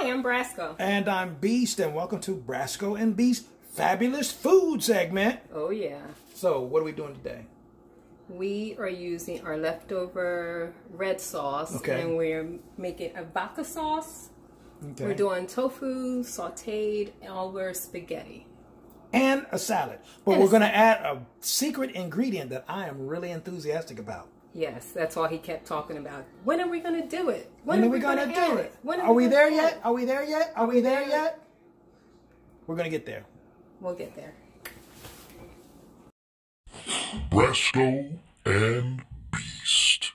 Hi, I'm Brasco. And I'm Beast, and welcome to Brasco and Beast Fabulous Food segment. Oh, yeah. So, what are we doing today? We are using our leftover red sauce, and we're making a vodka sauce. Okay. We're doing tofu, sauteed, over spaghetti. And a salad. But we're going to add a secret ingredient that I am really enthusiastic about. Yes, that's all he kept talking about. When are we going to do it? When are we going to do it? Are we there yet? Are we there yet? Are we there yet? We're going to get there. We'll get there. Brasco and Beast.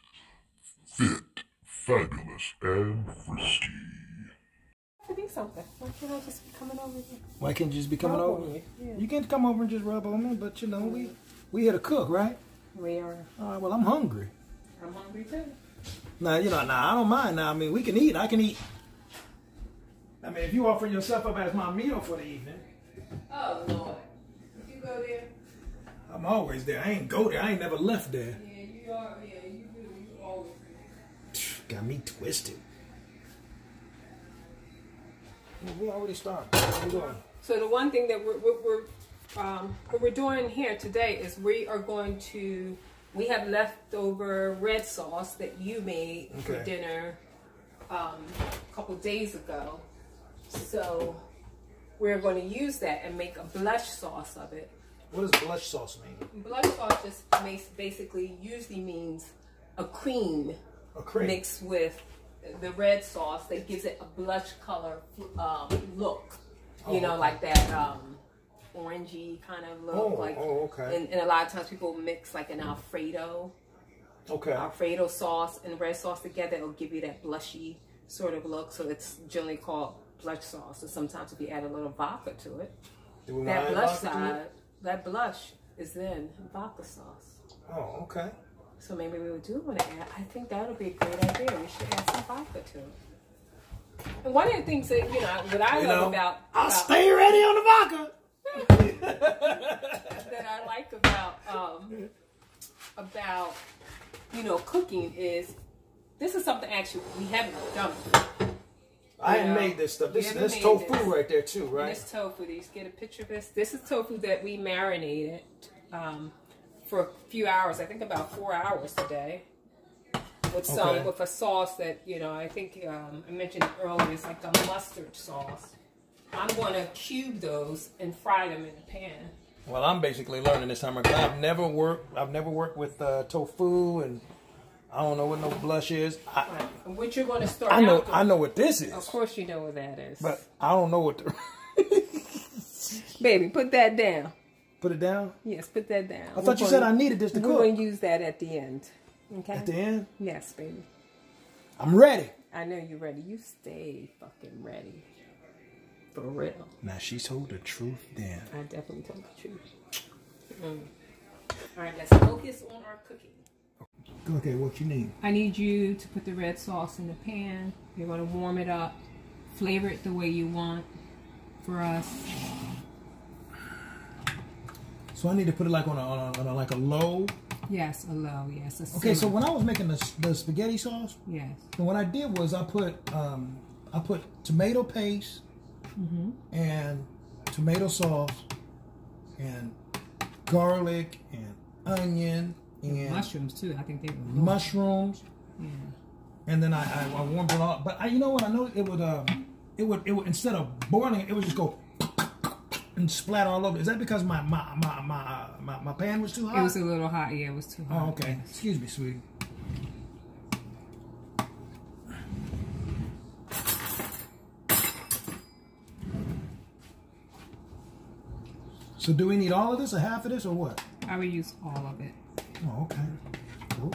Fit, fabulous, and frisky. To be something. Why can't I just be coming over here? Why can't you just be coming over? Yeah. You can come over and just rub on me, but you know, we here to cook, right? We are. All right, well, I'm hungry. I'm hungry too. Now, you know, I don't mind now. I mean, we can eat. I can eat. I mean, if you offer yourself up as my meal for the evening. Oh, Lord. You go there? I'm always there. I ain't go there. I ain't never left there. Yeah, you are. Yeah, you do. You always there. Got me twisted. We already started. Where we going? So the one thing that what we're doing here today is we have leftover red sauce that you made for dinner a couple days ago. So we're going to use that and make a blush sauce of it. What does blush sauce mean? Blush sauce just basically usually means a cream mixed with the red sauce that gives it a blush color look. You know, like that orangey kind of look. And a lot of times people mix like an Alfredo. Alfredo sauce and red sauce together, it'll give you that blushy sort of look. So it's generally called blush sauce. And sometimes if you add a little vodka to it, that blush is then vodka sauce. Oh, okay. So maybe we do want to add. I think that would be a great idea. We should add some vodka to it. And one of the things that what I love about I'll stay ready on the vodka. that I like about cooking is this is something actually we haven't done. I hadn't made this stuff. This tofu right there too, right? This tofu. You get a picture of this. This is tofu that we marinated for a few hours. I think about 4 hours today. With a sauce that I think I mentioned it earlier. It's like a mustard sauce. I'm going to cube those and fry them in the pan. Well, I'm basically learning this time because I've never worked with tofu, and I don't know what no blush is. And what you're going to start I know what this is. Of course you know what that is. But I don't know what Baby, put that down. Put it down? Yes, put that down. I thought you said I needed this to cook. We're going to use that at the end. Okay? At the end? Yes, baby. I'm ready. I know you're ready. You stay fucking ready. For real. Now, she told the truth then. I definitely told the truth. All right, let's focus on our cooking. Okay, what you need? I need you to put the red sauce in the pan. You're going to warm it up. Flavor it the way you want for us. So I need to put it like on a low? Yes, a low, yes. Okay, so when I was making the spaghetti sauce, yes. And what I did was I put tomato paste and tomato sauce and garlic and onion and mushrooms too. I think they were mushrooms. Yeah. And then I warmed it up. But you know what? I know it would instead of boiling it would just go and splatter all over. Is that because my pan was too hot? It was a little hot. Yeah, it was too hot. Oh, okay. Yes. Excuse me, sweetie. So do we need all of this or half of this or what? I would use all of it. Oh, okay. Cool.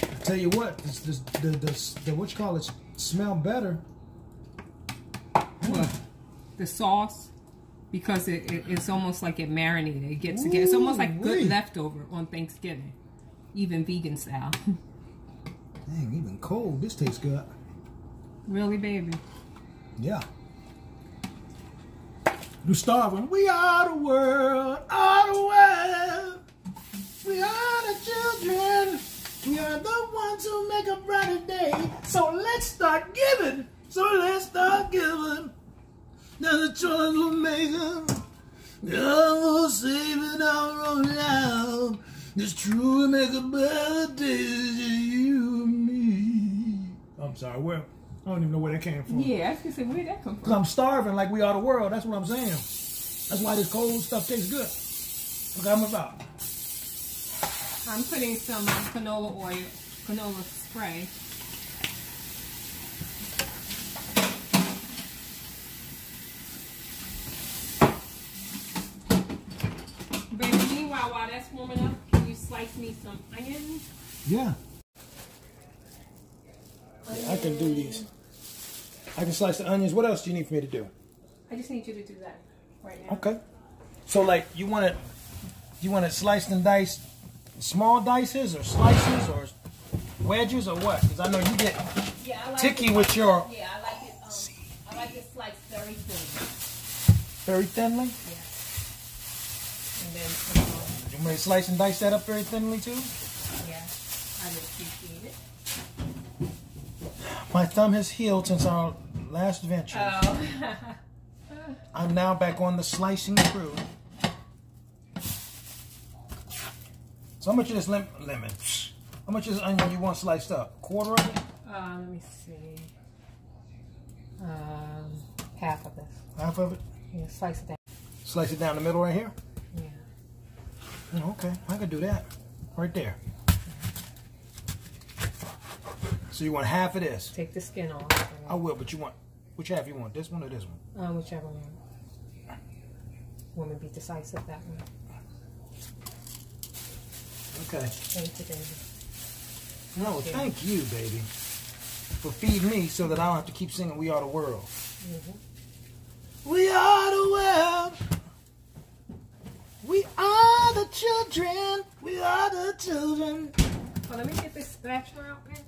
I tell you what, the what you call it smell better. What? The sauce, because it's almost like it marinated. It gets together. It's almost like good leftover on Thanksgiving, even vegan style. Dang, even cold, this tastes good. Really, baby? Yeah. You starving. We are the world, are the world. We are the children. We are the ones who make a brighter day. So let's start start giving. So let's start giving. Now the choice we're making. We'll save it our own life. It's true, we make a better day, you and me. I'm sorry, where? I don't even know where that came from. Yeah, I was gonna say, where'd that come from? Because I'm starving like we are the world. That's what I'm saying. That's why this cold stuff tastes good. Look how I'm about. I'm putting some canola oil, canola spray. Baby, meanwhile, while that's warming up, can you slice me some onions? Yeah. I can do these. I can slice the onions. What else do you need for me to do? I just need you to do that right now. Okay. So like you want it sliced and diced, small dices or slices or wedges or what? Because I know you get ticky with your. Yeah, I like it. I like it sliced very thin. Very thinly. Yeah. And then you want me to slice and dice that up very thinly too? Yeah, I would appreciate it. My thumb has healed since our last venture. Oh. I'm now back on the slicing crew. So how much of this lemon? How much of this onion you want sliced up? Quarter of it? Let me see. Half of this. Half of it? Yeah, slice it down. Slice it down the middle right here? Yeah. Oh, okay, I can do that. Right there. So you want half of this? Take the skin off. I will, but you want, which half you want? This one or this one? Whichever one. Want me to be decisive that way. Okay. Thank you, baby. No, thank you, baby, for feeding me so that I don't have to keep singing "We Are the World." Mm-hmm. We are the world. We are the children. We are the children. Well, let me get this spatula out there.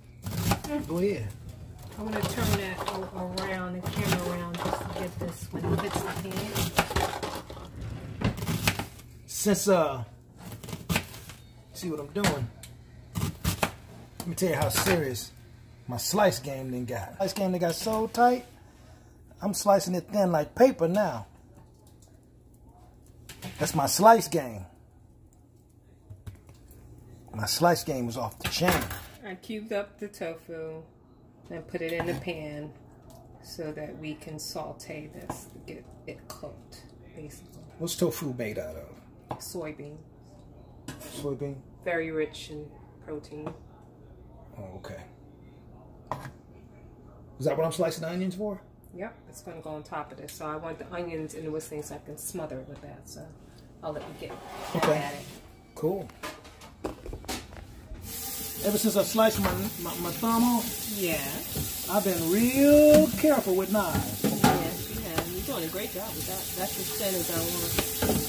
Go ahead. I'm going to turn that around, the camera around, just to get this when it hits the pan. Since, see what I'm doing? Let me tell you how serious my slice game then got. Slice game then got so tight, I'm slicing it thin like paper now. That's my slice game. My slice game was off the chain. I cubed up the tofu and put it in the pan so that we can saute this to get it cooked, basically. What's tofu made out of? Soybean. Soybean? Very rich in protein. Oh, okay. Is that what I'm slicing the onions for? Yep, it's going to go on top of this. So I want the onions in this thing so I can smother it with that. So I'll let you get at it. Cool. Ever since I sliced my thumb off, yeah, I've been real careful with knives. Yes, you have. You're doing a great job with that. That's as thin as I want.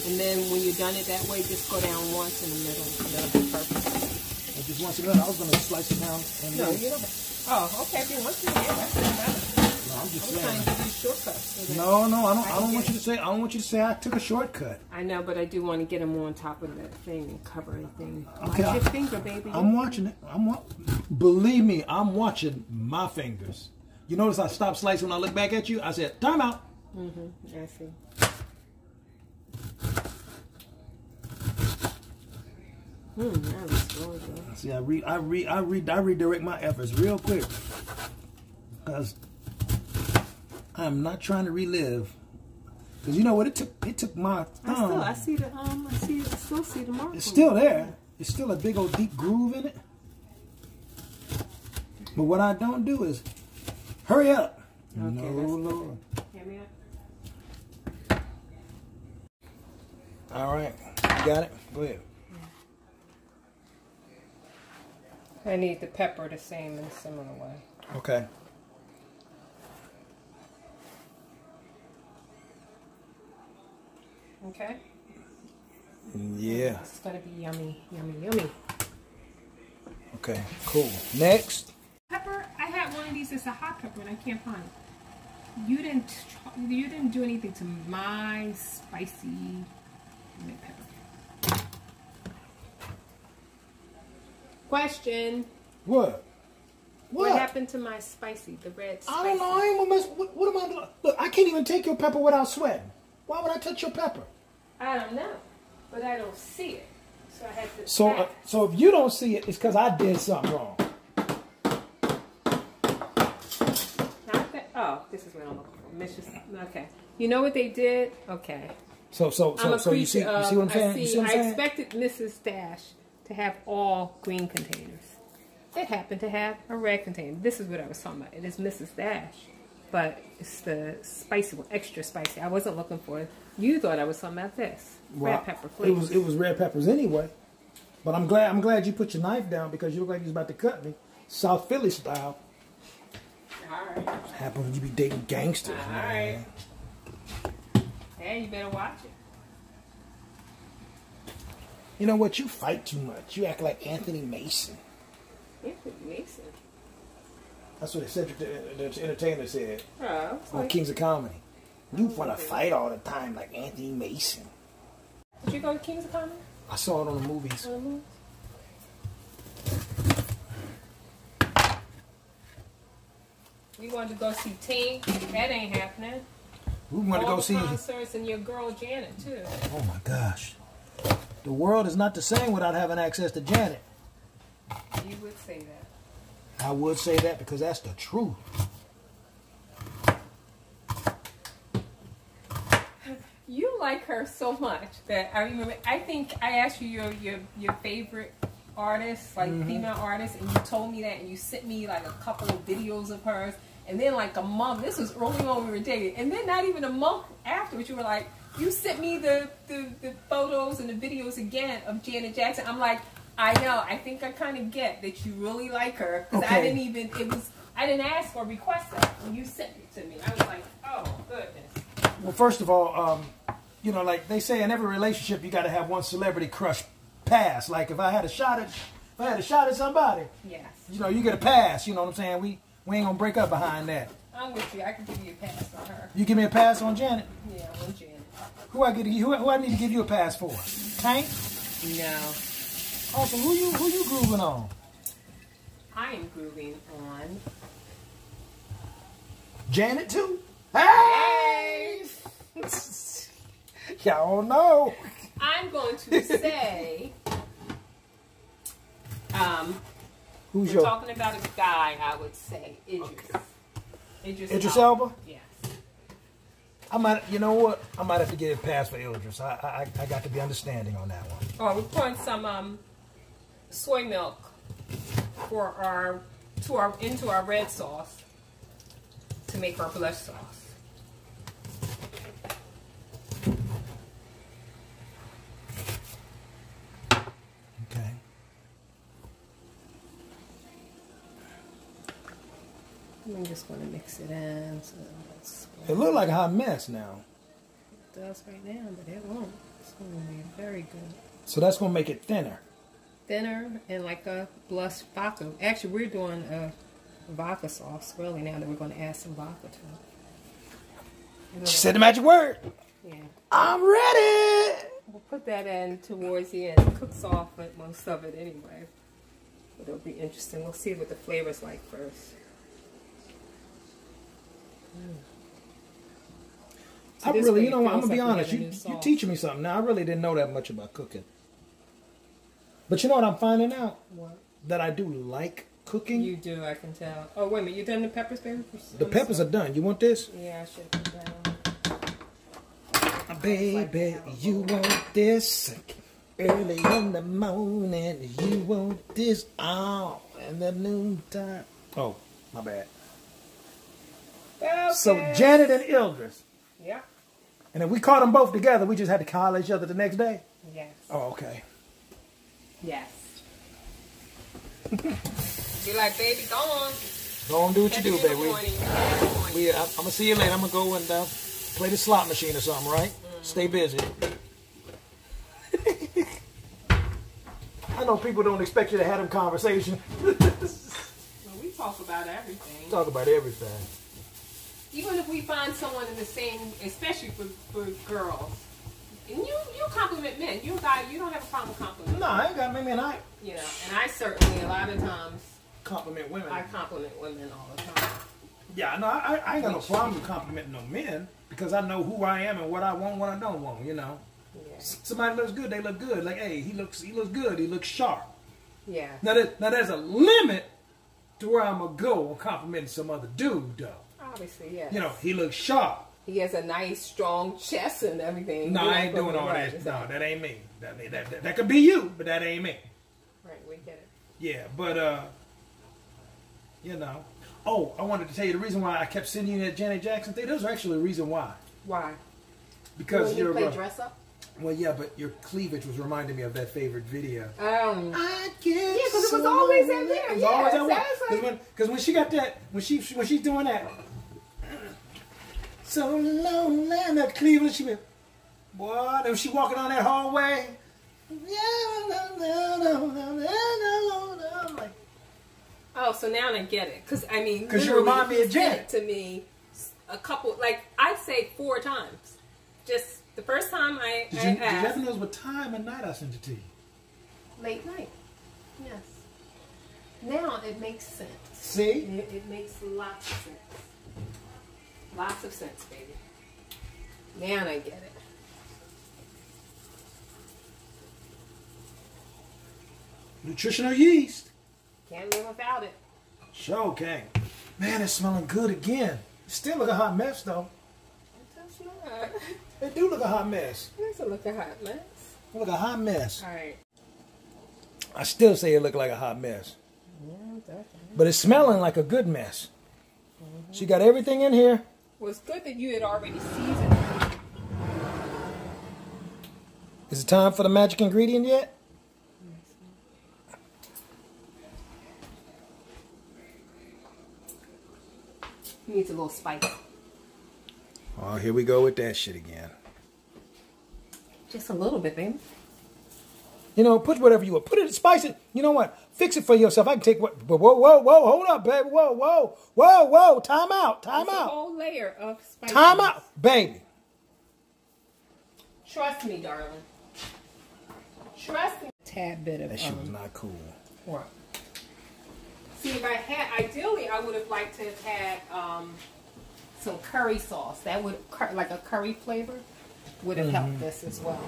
And then when you're done it that way, just go down once in the middle. That'll be perfect. Just once in the middle. I was going to slice it down. And no, you don't. Oh, okay. If you want to, yeah, that's better. No, I'm just saying. trying to give you shortcuts. So no, I don't want you to say. I don't want you to say I took a shortcut. I know, but I do want to get them on top of that thing and cover everything. Okay, Watch your finger, baby. I'm watching it. Believe me, I'm watching my fingers. You notice I stopped slicing when I looked back at you. I said, "Time out." I see. That was good. See, I redirect my efforts real quick because I'm not trying to relive. Because you know what? It took my thumb. I still see the mark. It's still there. It's still a big old deep groove in it. But what I don't do is hurry up. Okay, no, Lord. Hear me out. All right, you got it. Go ahead. I need the pepper the same in a similar way. Okay. Okay? Yeah. It's going to be yummy, yummy, yummy. Okay, cool. Next. Pepper, I had one of these as a hot pepper and I can't find it. You didn't do anything to my spicy pepper. Question. What? What happened to my spicy, the red spicy? I don't know. I ain't gonna mess. What am I doing? Look, I can't even take your pepper without sweating. Why would I touch your pepper? I don't know, but I don't see it, so I have to. So if you don't see it, it's because I did something wrong. Not that. Oh, this is what I'm looking for. Okay. You know what they did? Okay. So you see what I'm saying? You see what I'm saying? I expected Mrs. Dash to have all green containers. It happened to have a red container. This is what I was talking about. It is Mrs. Dash, but it's the spicy one, extra spicy. I wasn't looking for it. You thought I was talking about this red pepper flakes. It was red peppers anyway. But I'm glad you put your knife down because you look like you was about to cut me, South Philly style. All right. Happens when you be dating gangsters. All man. right. Hey, you better watch it. You know what? You fight too much. You act like Anthony Mason. Anthony Mason? That's what the entertainer said. Oh, on Kings of Comedy. You want to fight all the time like Anthony Mason. Did you go to Kings of Comedy? I saw it on the movies. We wanted to go see Tink. That ain't happening. We want to go see concerts and your girl Janet too. Oh my gosh, the world is not the same without having access to Janet. You would say that. I would say that because that's the truth. You like her so much that I remember. I think I asked you your favorite artist, like female artist, and you told me that, and you sent me like a couple of videos of hers. And then like a month, this was early on we were dating, and then not even a month afterwards, you were like, you sent me the photos and the videos again of Janet Jackson. I'm like, I know, I think I kind of get that you really like her, because I didn't ask or request that when you sent it to me. I was like, oh goodness. Well, first of all, you know, like they say in every relationship, you got to have one celebrity crush pass. Like if I had a shot at somebody, yes, you know, you get a pass. You know what I'm saying? We ain't gonna break up behind that. I'm with you. I can give you a pass on her. You give me a pass on Janet? Yeah, on Janet. Who I need to give you a pass for? Tank? No. Oh, so who you grooving on? I am grooving on Janet too? Hey! Y'all know. I'm going to say who's we're talking about a guy, I would say Idris. Okay. Idris Elba? Yes. You know what? I might have to get a pass for Idris. I got to be understanding on that one. Oh, we're pouring some soy milk into our red sauce to make our blush sauce. Okay. I'm just going to mix it in. So it looks like a hot mess now. It does right now, but it won't. It's going to be very good. So that's going to make it thinner. Thinner and like a blush vodka. Actually, we're doing a vodka sauce really now that we're going to add some vodka to it. She said the magic word. Yeah. I'm ready. We'll put that in towards the end. It cooks off with most of it anyway. But it'll be interesting. We'll see what the flavor's like first. So I really, you know, I'm feels going to be like honest. You're teaching me something. Now, I really didn't know that much about cooking. But you know what I'm finding out? What? That I do like cooking. You do, I can tell. Oh, wait a minute. You done the peppers, baby? The peppers are done. You want this? Yeah, I should put that on. Baby, you want this early in the morning. You want this all in the noontime. Oh, my bad. Okay. So Janet and Idris. Yeah. And if we caught them both together, we just had to call each other the next day? Yes. Oh, okay. Yes. Be like, baby, go on. Go on, do what you do, baby. I'm going to see you later. I'm going to go and play the slot machine or something, right? Stay busy. I know people don't expect you to have them conversations. Well, we talk about everything. Talk about everything. Even if we find someone in the same, especially for girls, and you compliment men. You a guy, you don't have a problem with complimenting. No, I ain't got maybe and I. You know, and I certainly a lot of times compliment women. I compliment women all the time. Yeah, no, I ain't got no problem with complimenting no men because I know who I am and what I want, what I don't want. You know, somebody looks good, they look good. Like, hey, he looks good, he looks sharp. Yeah. Now there's a limit to where I'm gonna go on complimenting some other dude, though. Obviously, yes. You know, he looks sharp. He has a nice, strong chest and everything. No, I ain't doing all that. No, that ain't me. That could be you, but that ain't me. Right, we get it. Yeah, but you know. Oh, I wanted to tell you the reason why I kept sending you that Janet Jackson thing. There's actually a reason why. Why? Because you play dress up. Well, yeah, but your cleavage was reminding me of that favorite video. I get yeah, because it was always in there. It was always that one. Because when she got that, when she's doing that, so lonely, that cleavage, she went, boy, and she walking on that hallway. I'm like, oh, so now I get it. Because I mean, because you remind me of Janet. To me, a couple, like I'd say 4 times. Just the first time I asked. Did you ever know what time of night I sent it to you? Late night. Yes. Now it makes sense. See? It makes lots of sense. Lots of sense, baby. Now I get it. Nutritional yeast. Can't live without it. Sure can. Man, it's smelling good again. It still look a hot mess, though. It does not. It do look a hot mess. It doesn't look a hot mess. It look a hot mess. All right. I still say it look like a hot mess. Yeah, definitely. But it's smelling like a good mess. Mm-hmm. She got everything in here. Well, it's good that you had already seasoned it. Is it time for the magic ingredient yet? Needs a little spice. Oh, here we go with that shit again. Just a little bit, baby. You know, put whatever you want. Put it, spice it. You know what? Fix it for yourself. I can take what. Whoa, hold up, baby. Whoa. Time out. A whole layer of spice. Time out, baby. Trust me, darling. Trust me. Tad bit of. That shit was not cool. What? See, if I had, ideally, I would have liked to have had some curry sauce. That would, like a curry flavor, would have helped this as well.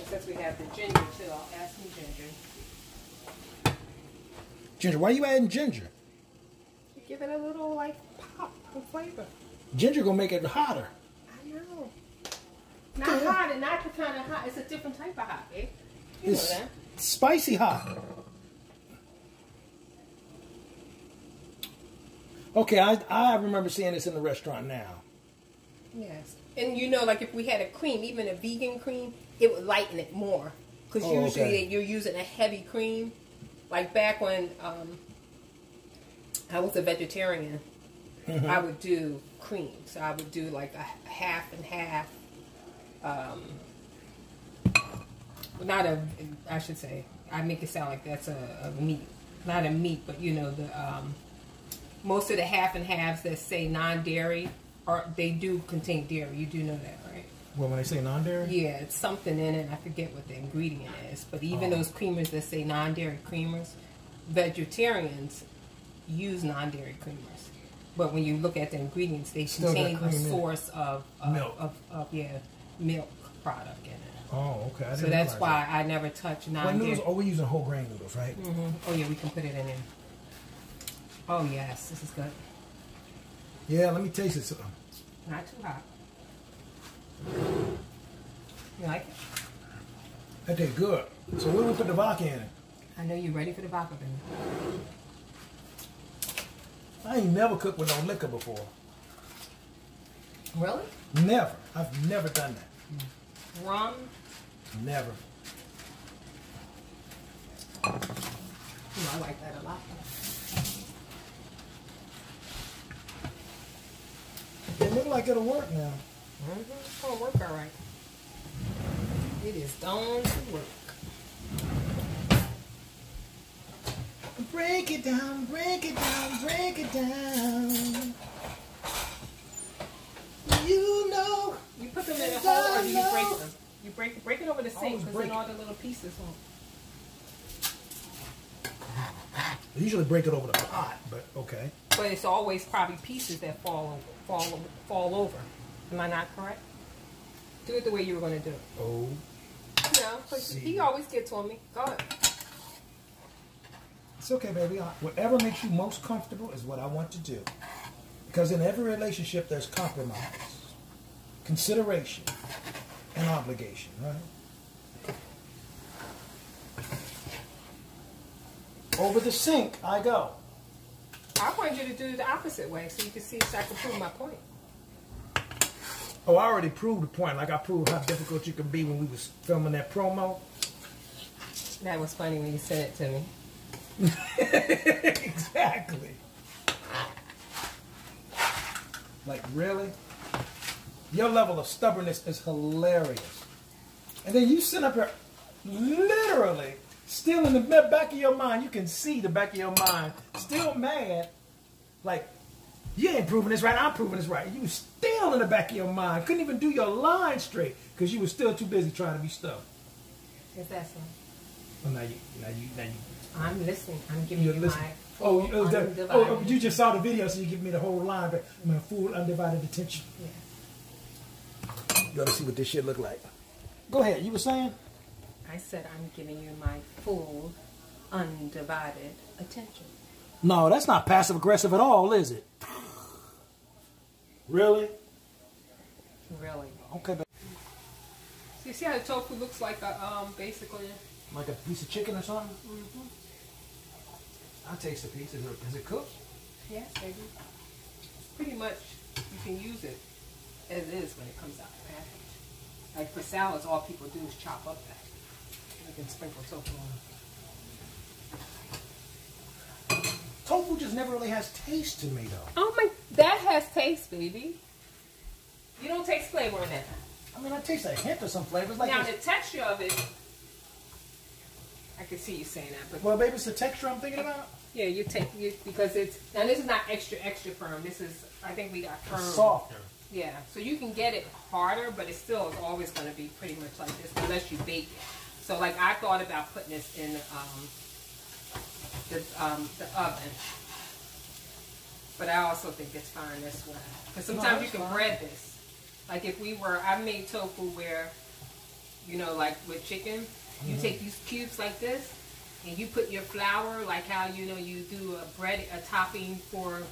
Since we have the ginger too, I'll add some ginger. Ginger, why are you adding ginger? To give it a little like pop of flavor. Ginger gonna make it hotter. I know. Not hot and not the kind of hot. It's a different type of hot, babe. You know that. Spicy hot. Okay, I remember seeing this in the restaurant now. Yes. And you know, like if we had a cream, even a vegan cream, it would lighten it more. Because usually you're using a heavy cream. Like back when I was a vegetarian, I would do cream. So I would do like a half and half. Not a, I should say, I make it sound like that's a meat. Not a meat, but you know, the most of the half and halves that say non-dairy, they do contain dairy. You do know that, right? Well, when they say non-dairy? Yeah, it's something in it. I forget what the ingredient is. But even those creamers that say non-dairy creamers, vegetarians use non-dairy creamers. But when you look at the ingredients, they contain a source of milk. Milk product in it. Oh, okay. So that's why I never touch non-dairy. Noodles, we're using whole grain noodles, right? Mm-hmm. Oh, yeah, we can put it in there. Oh, yes, this is good. Yeah, let me taste it. Not too hot. You like it? That tastes good. So when we put the vodka in it? I know you're ready for the vodka, baby. I ain't never cooked with no liquor before. Really? Never. I've never done that. Rum? Never. I like that a lot. It looks like it'll work now. It's gonna work all right. It is going to work. Break it down, break it down, break it down. You know. You put them in a hole or do you break them? You break it over the sink because then all the little pieces won't. I usually break it over the pot, but okay. But it's always probably pieces that fall over. Am I not correct? Do it the way you were going to do it. Oh. No, because he always gets on me. Go ahead. It's okay, baby. Whatever makes you most comfortable is what I want to do. Because in every relationship, there's compromise, consideration, and obligation, right? Over the sink I go. I want you to do it the opposite way so you can see if I can prove my point. Oh, I already proved the point. Like I proved how difficult you can be when we was filming that promo. That was funny when you said it to me. Exactly. Like, really? Your level of stubbornness is hilarious. And then you sit up here, literally, still in the back of your mind, you can see the back of your mind, still mad, like, you ain't proving this right, I'm proving this right. You was still in the back of your mind, couldn't even do your line straight, because you were still too busy trying to be stubborn. Is that so? Well, now you. I'm listening. I'm giving you my full undivided. You just saw the video, so you give me the whole line, but my full undivided attention. Yeah. You gotta see what this shit look like. Go ahead. You were saying? I said I'm giving you my full undivided attention. No, that's not passive aggressive at all, is it? Really? Really. Okay. But So you see how the tofu looks like a basically like a piece of chicken or something? Mm-hmm. I'll taste a piece. Is it cooked? Yes, baby. Pretty much you can use it as is when it comes out the package. Like for salads, all people do is chop up that. You can sprinkle tofu on. Tofu just never really has taste to me, though. Oh my, that has taste, baby. You don't taste flavor in that. I mean, I taste a hint of some flavors. Like now, the texture of it, I can see you saying that. But well, baby, it's the texture I'm thinking about. Yeah, because it's, now this is not extra firm. This is, I think we got firm. It's softer. Yeah, so you can get it harder, but it still is always going to be pretty much like this unless you bake it. So, like, I thought about putting this in the oven. But I also think it's fine this way. Because sometimes you can bread this. Like if I made tofu where, you know, like with chicken, you take these cubes like this, and you put your flour, like how, you know, you do a topping for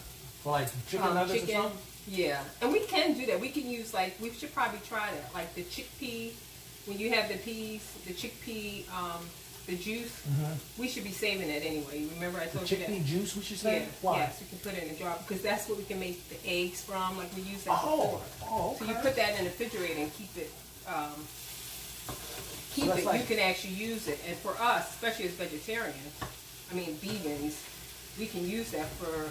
like chicken nuggets or something? Yeah. And we can do that. We can use, like, we should probably try that. Like the chickpea, when you have the peas, the chickpea, the juice, we should be saving it anyway. Remember I told you that? Chickpea juice, we should say? Yeah. Why? Yes, you can put it in a jar because that's what we can make the eggs from. Like we use that before. Oh, okay. So you put that in the refrigerator and keep it. Like, you can actually use it. And for us, especially as vegetarians, I mean vegans, we can use that for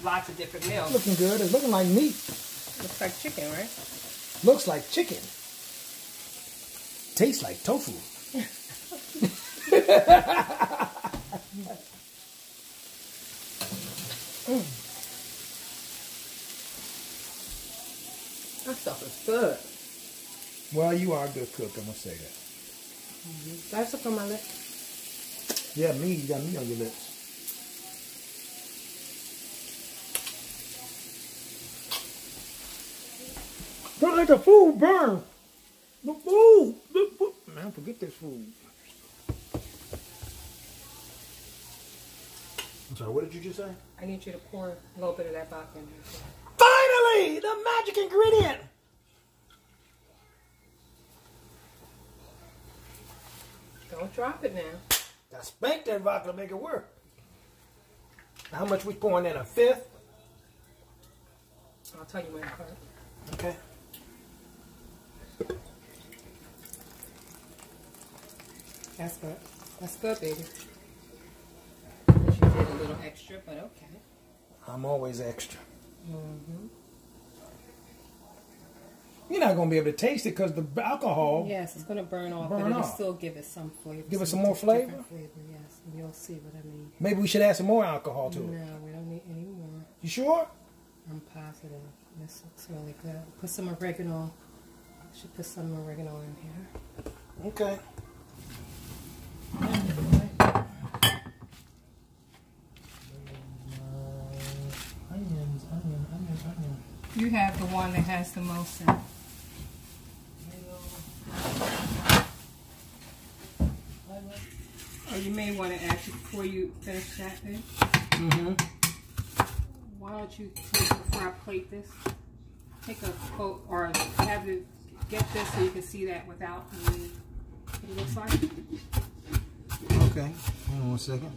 lots of different meals. Looking good. It's looking like meat. Looks like chicken, right? Looks like chicken. Tastes like tofu. That stuff is good. Well, you are a good cook, I'm going to say that. That's up on my lips. Yeah, me. You got meat on your lips. Don't let the food burn. The food. Man, forget this food. I'm sorry, what did you just say? I need you to pour a little bit of that back in there. Finally! The magic ingredient! Don't drop it now. I spanked that vodka to make it work. How much we pouring in? A fifth? I'll tell you when to cut. Okay. That's good. That's good, baby. Wish you did a little extra, but okay. I'm always extra. You're not going to be able to taste it because the alcohol... Yes, it's going to burn off, but it'll still give it some flavor. Give it some more flavor? Yes, and you'll see what I mean. Maybe we should add some more alcohol to it. No, we don't need any more. You sure? I'm positive. This looks really good. Put some oregano Should put some oregano in here. Okay. Onion. You have the one that has the most in it. Or you may want to actually, before you finish that thing, why don't you take, before I plate this, take a coat or have it, get this so you can see that without what it looks like. Okay, hold on 1 second.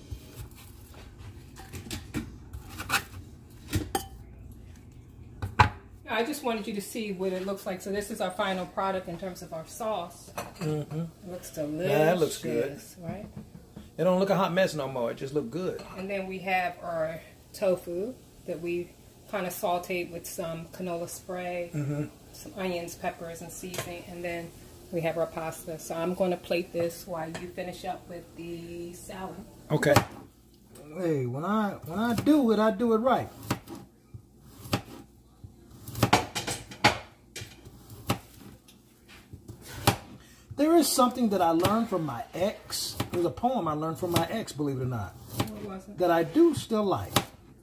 I just wanted you to see what it looks like. So this is our final product in terms of our sauce. It looks delicious. Yeah, that looks good. Right? It don't look a hot mess no more. It just look good. And then we have our tofu that we kind of sauteed with some canola spray, some onions, peppers, and seasoning. And then we have our pasta. So I'm going to plate this while you finish up with the salad. Okay. Hey, when I do it right. There is something that I learned from my ex. There's a poem I learned from my ex, believe it or not. What was it? That I do still like.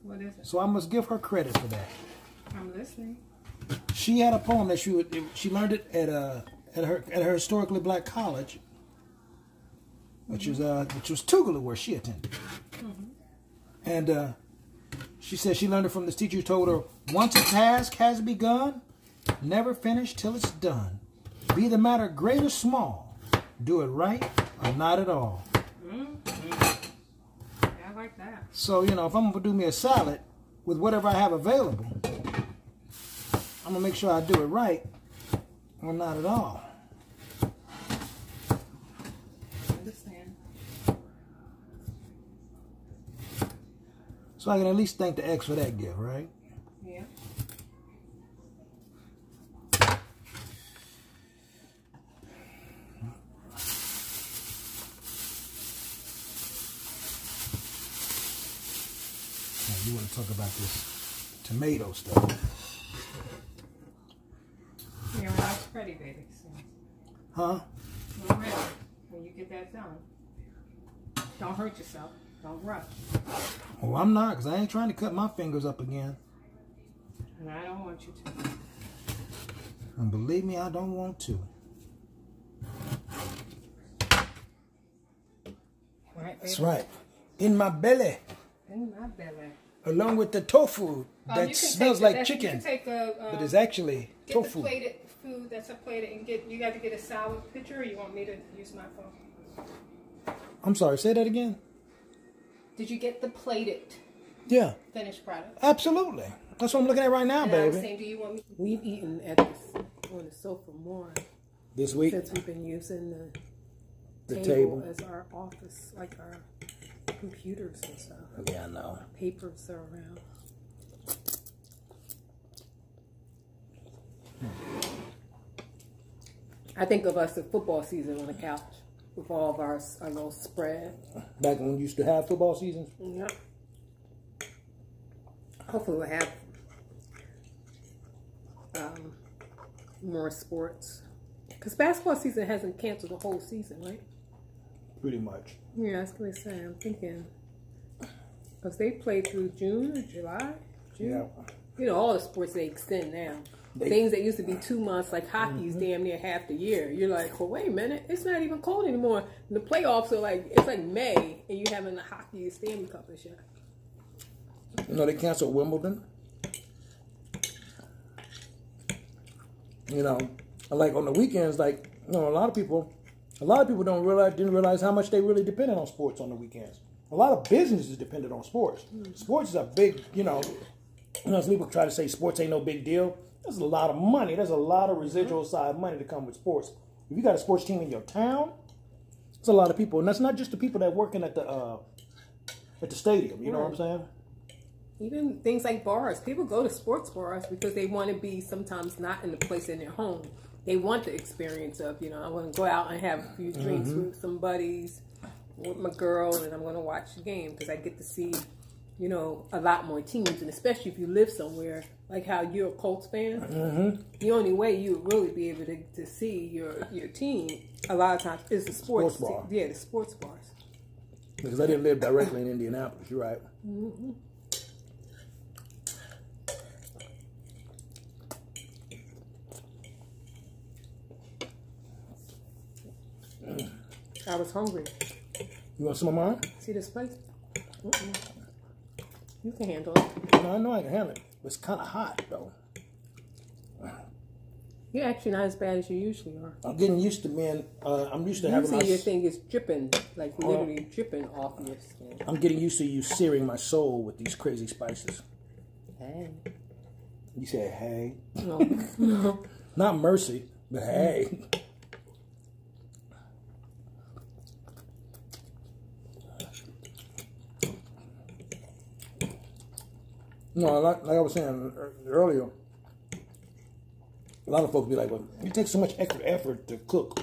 What is it? So I must give her credit for that. I'm listening. She had a poem that she learned it at her historically black college, which was Tougaloo, where she attended. And she said she learned it from this teacher who told her, once a task has begun, never finish till it's done. Be the matter great or small, do it right or not at all. Yeah, I like that. So, you know, if I'm going to do me a salad with whatever I have available, I'm going to make sure I do it right or not at all. I understand. So I can at least thank the ex for that gift, right? Yeah. You want to talk about this tomato stuff. You're not ready, baby. So. Huh? You're ready. When you get that done, don't hurt yourself. Don't rush. Well, I'm not, because I ain't trying to cut my fingers up again. And I don't want you to. And believe me, I don't want to. Right, that's right. In my belly. In my belly. Along with the tofu that smells like chicken, but it's actually tofu. Get the plated food that's a plated and you got to get a salad picture, or you want me to use my phone? I'm sorry, say that again. Did you get the plated finished product? Absolutely. That's what I'm looking at right now, baby. I'm saying, do you want me? We've eaten at this on the sofa more this week since we've been using the table as our office, like our computers and stuff. Yeah, I know. Papers are around. I think of us at football season on the couch with all of our little spread. Back when we used to have football seasons? Yeah. Hopefully we'll have more sports. Because basketball season hasn't canceled the whole season, right? Pretty much. Yeah, I was going to say, I'm thinking, because they play through June or July? June? Yeah. You know, all the sports, they extend now. Things that used to be 2 months, like hockey's damn near half the year. You're like, well, wait a minute, it's not even cold anymore. And the playoffs are like, it's like May, and you're having the hockey Stanley Cup this year. You know, they canceled Wimbledon. You know, like on the weekends, like, you know, a lot of people didn't realize how much they really depended on sports on the weekends. A lot of businesses depended on sports. Sports is a big, you know, some people try to say sports ain't no big deal. There's a lot of money. There's a lot of residual side money to come with sports. If you got a sports team in your town, there's a lot of people. And that's not just the people that working at the stadium. You know what I'm saying? Even things like bars. People go to sports bars because they want to be sometimes not in the place in their home. They want the experience of, you know, I'm going to go out and have a few drinks with some buddies, with my girl, and I'm going to watch the game because I get to see you know, a lot more teams, and especially if you live somewhere like how you're a Colts fan, the only way you would really be able to see your team a lot of times is the sports bar. Yeah, the sports bars. Because I didn't live directly in Indianapolis. You're right. I was hungry. You want some of mine? See this plate? You can handle it. No, I know I can handle it. But it's kind of hot, though. You're actually not as bad as you usually are. I'm getting used to being, I'm used to having my... Usually your thing is dripping, like literally dripping off your skin. I'm getting used to you searing my soul with these crazy spices. Hey. You said, hey. No. Not mercy, but hey. No, like I was saying earlier, a lot of folks be like, well, it takes so much extra effort to cook,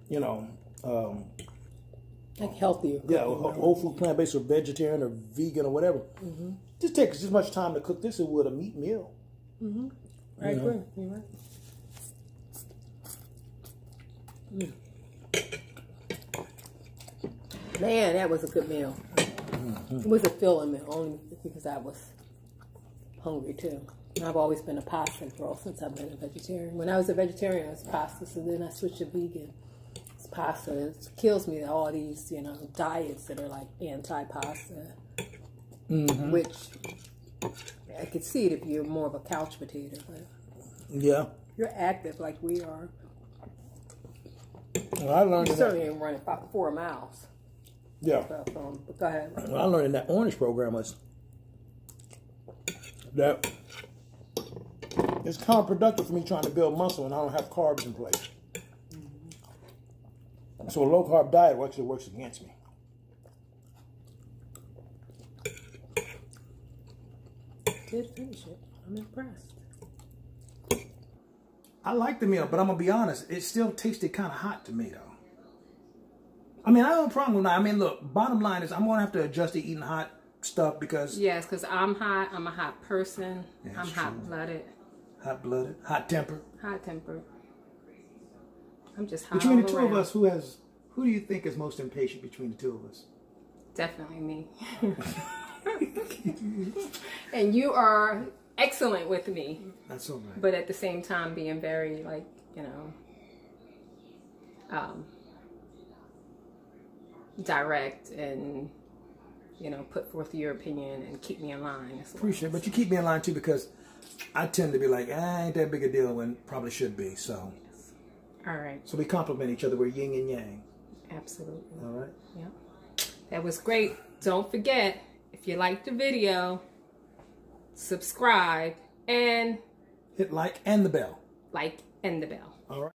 you know. Like healthier. Yeah, whole food, plant-based, or vegetarian, or vegan, or whatever. Just takes as much time to cook this as it would a meat meal. I agree. You're right. Man, that was a good meal. It was a filling meal, only because I was hungry too. I've always been a pasta girl since I've been a vegetarian. When I was a vegetarian, it was pasta, so then I switched to vegan. It's pasta. It kills me that all these, you know, diets that are like anti-pasta, which I could see it if you're more of a couch potato, but yeah, you're active like we are. Well, I learned you certainly ain't running 4 miles. Yeah. So, but go ahead. What I learned in that orange program was that it's counterproductive for me trying to build muscle and I don't have carbs in place. So a low-carb diet actually works against me. Did finish it. I'm impressed. I like the meal, but I'm going to be honest, it still tasted kind of hot to me, though. I mean, I don't have a problem with that. I mean, look, bottom line is I'm going to have to adjust to eating hot stuff because... Yes, because I'm hot. I'm a hot person. Yeah, I'm hot-blooded. Hot-blooded. Hot-tempered. Hot-tempered. I'm just hot between all the two around. of us, who do you think is most impatient between the two of us? Definitely me. And you are excellent with me. That's all right. But at the same time being very, like, you know, direct and, you know, put forth your opinion and keep me in line. Appreciate it. But you keep me in line too because I tend to be like, ain't that big a deal when probably should be. So. Yes. All right. So we complement each other. We're yin and yang. Absolutely. All right. Yeah. That was great. Don't forget, if you liked the video, subscribe and hit like and the bell. Like and the bell. All right.